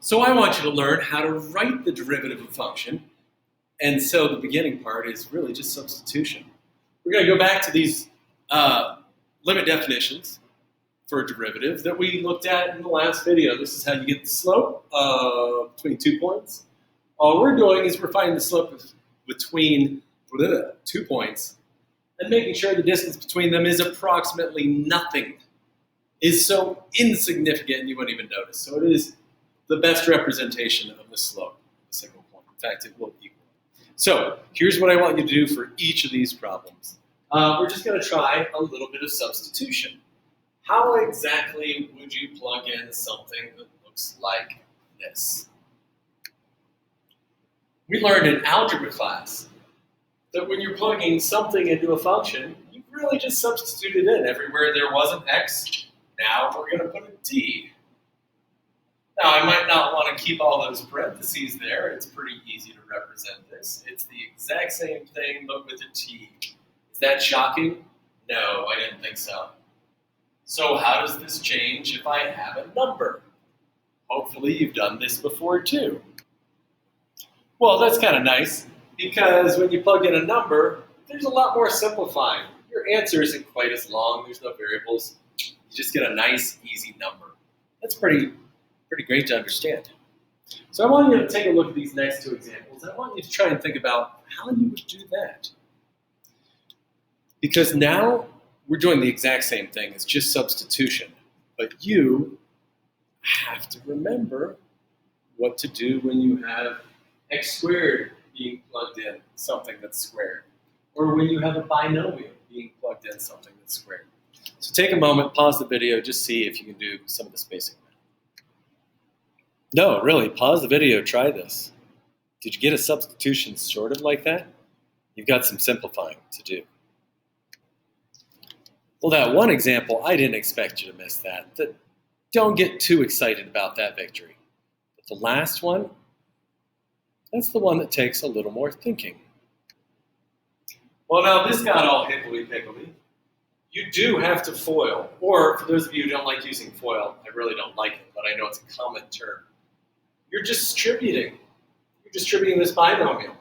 So I want you to learn how to write the derivative of a function. And so the beginning part is really just substitution. We're going to go back to these limit definitions for a derivative that we looked at in the last video. This is how you get the slope between 2 points. All we're doing is we're finding the slope between 2 points and making sure the distance between them is approximately nothing, is so insignificant you wouldn't even notice. So it is the best representation of the slope of a single point. In fact, it will equal. So here's what I want you to do for each of these problems. We're just going to try a little bit of substitution. How exactly would you plug in something that looks like this? We learned in algebra class that when you're plugging something into a function, you really just substitute it in. Everywhere there was an x, now we're going to put a t. Now, I might not want to keep all those parentheses there. It's pretty easy to represent this. It's the exact same thing, but with a t. Is that shocking? No, I didn't think so. So how does this change if I have a number? Hopefully you've done this before too. Well, that's kind of nice, because when you plug in a number, there's a lot more simplifying. Your answer isn't quite as long. There's no variables. You just get a nice, easy number. That's pretty great to understand. So I want you to take a look at these next two examples. I want you to try and think about how you would do that. Because now we're doing the exact same thing. It's just substitution. But you have to remember what to do when you have x squared being plugged in something that's squared, or when you have a binomial being plugged in something that's squared. So take a moment, pause the video, just see if you can do some of this basic math. No, really, pause the video, try this. Did you get a substitution sort of like that? You've got some simplifying to do. Well, that one example, I didn't expect you to miss that. Don't get too excited about that victory. But the last one, that's the one that takes a little more thinking. Well, now this got all higgledy-piggledy. You do have to FOIL, or for those of you who don't like using FOIL, I really don't like it, but I know it's a common term. You're distributing. You're distributing this binomial.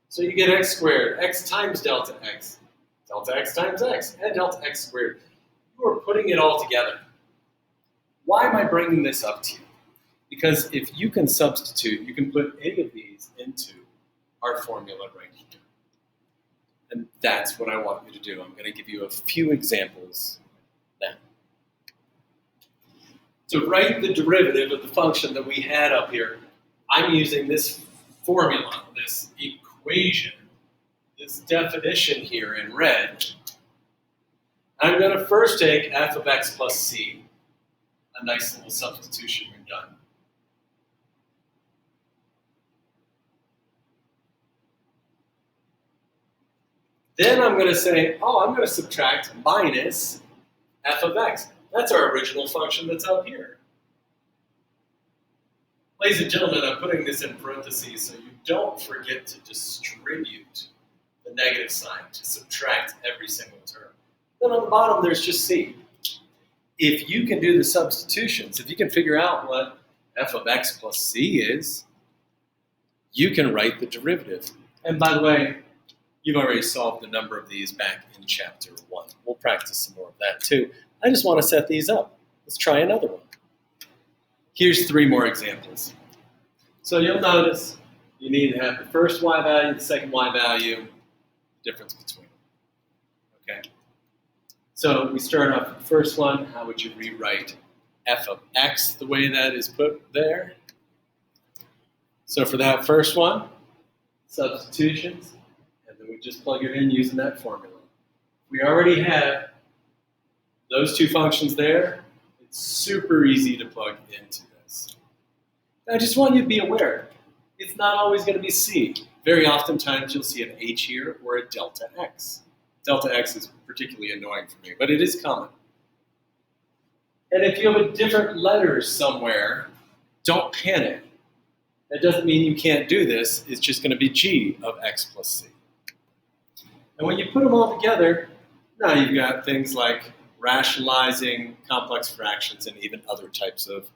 So you get x squared, x times delta x times x, and delta x squared. You are putting it all together. Why am I bringing this up to you? Because if you can substitute, you can put any of these into our formula right here. And that's what I want you to do. I'm going to give you a few examples now. To write the derivative of the function that we had up here, I'm using this formula, this equation, this definition here in red. I'm going to first take f of x plus c, a nice little substitution we've done. Then I'm going to say, I'm going to subtract minus f of x. That's our original function that's up here. Ladies and gentlemen, I'm putting this in parentheses so you don't forget to distribute the negative sign, to subtract every single term. Then on the bottom, there's just c. If you can do the substitutions, if you can figure out what f of x plus c is, you can write the derivative. And by the way, you've already solved a number of these back in chapter 1. We'll practice some more of that too. I just want to set these up. Let's try another one. Here's 3 more examples. So you'll notice you need to have the first y value, the second y value, the difference between them. Okay. So we start off with the first one. How would you rewrite f of x the way that is put there? So for that first one, substitutions, and then we just plug it in using that formula. We already have those 2 functions there. It's super easy to plug into this. I just want you to be aware, it's not always going to be c. Very oftentimes you'll see an h here or a delta x. Delta x is particularly annoying for me, but it is common. And if you have a different letter somewhere, don't panic. That doesn't mean you can't do this. It's just going to be g of x plus c. And when you put them all together, now you've got things like rationalizing complex fractions and even other types of